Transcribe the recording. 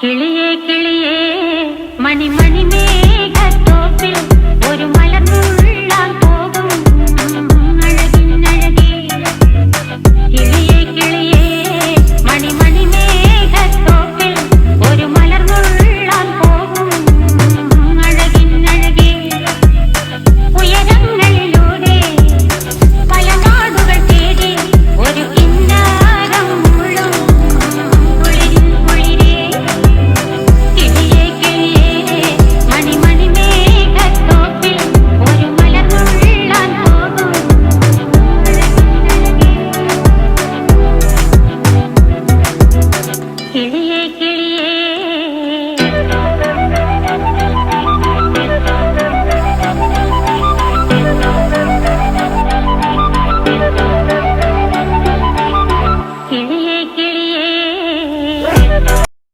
കിളിയേ കിളിയേ മണിമണി മേഘത്തോപ്പിൽ ഒരു മലർന്നുള്ളാൻ പോകും അഴകിനഴകേ. കിളിയേ കിളിയേ മണിമണി മേഘത്തോപ്പിൽ ഒരു മലർന്നുള്ളാൻ പോകും അഴകിനഴകേ. ഉയരങ്ങളിലൂടെ പല നാടുകൾ തേടി ഒരു കിന്നാരം മുള്ളും കുളിരിൻ കുളിരേ. കിളിയേ കിളിയേ മണിമണി മേഘത്തോപ്പിൽ ഒരു മലർന്നുള്ളാൻ പോകും അഴകിനഴകേ. കിളിയേ കിളിയേ